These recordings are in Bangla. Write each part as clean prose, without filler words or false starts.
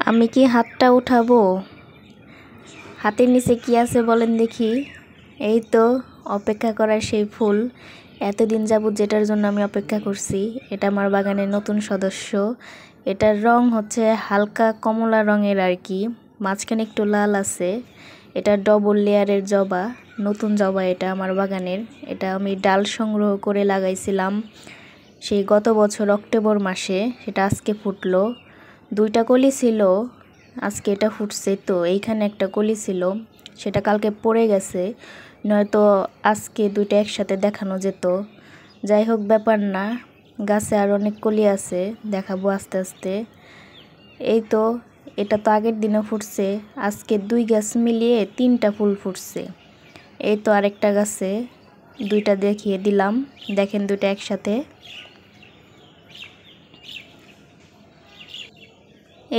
আমি কি হাতটা উঠাবো? হাতের নিচে কি আছে বলেন দেখি। এই তো অপেক্ষা করার সেই ফুল। এতদিন যাবত যেটার জন্য আমি অপেক্ষা করছি, এটা আমার বাগানের নতুন সদস্য। এটার রং হচ্ছে হালকা কমলা রঙের আর কি, মাঝখানে একটু লাল আছে। এটা ডবল লেয়ারের জবা, নতুন জবা এটা আমার বাগানের। এটা আমি ডাল সংগ্রহ করে লাগাইছিলাম সেই গত বছর অক্টোবর মাসে। সেটা আজকে ফুটলো। 2টা কলি ছিল, আজকে এটা ফুটছে। তো এইখানে একটা কলি ছিল, সেটা কালকে পড়ে গেছে, নয়তো আজকে 2টা একসাথে দেখানো যেত। যাই হোক, ব্যাপার না, গাছে আর অনেক কলি আছে, দেখাবো আস্তে আস্তে। এই তো এটা তো আগের দিনও ফুটছে, আজকে 2 গাছ মিলিয়ে 3টা ফুল ফুটছে। এই তো আরেকটা গাছে 2টা দেখিয়ে দিলাম, দেখেন 2টা একসাথে।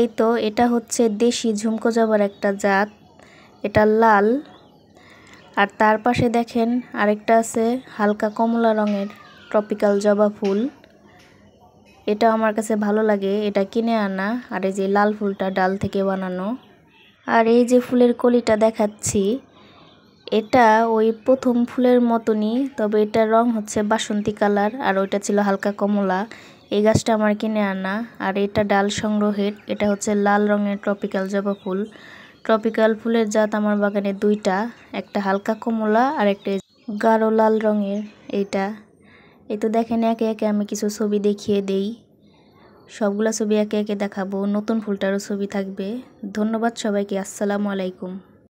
এই তো এটা হচ্ছে দেশি ঝুমকো জবার একটা জাত, এটা লাল। আর তার পাশে দেখেন আরেকটা আছে হালকা কমলা রঙের ট্রপিক্যাল জবা ফুল। এটা আমার কাছে ভালো লাগে, এটা কিনে আনা। আর এই যে লাল ফুলটা ডাল থেকে বানানো। আর এই যে ফুলের কলিটা দেখাচ্ছি, এটা ওই প্রথম ফুলের মতনই, তবে এটার রং হচ্ছে বাসন্তী কালার আর ওইটা ছিল হালকা কমলা। এই গাছটা আমার কিনে আনা। আর এটা ডাল সংগ্রহের, এটা হচ্ছে লাল রঙের ট্রপিক্যাল জবা ফুল। ট্রপিক্যাল ফুলের জাত আমার বাগানে 2টা, একটা হালকা কমলা আর একটা গাঢ় লাল রঙের। এইটা এই তো দেখেন, একে একে আমি কিছু ছবি দেখিয়ে দেই। সবগুলা ছবি একে একে দেখাবো, নতুন ফুলটারও ছবি থাকবে। ধন্যবাদ সবাইকে, আসসালামু আলাইকুম।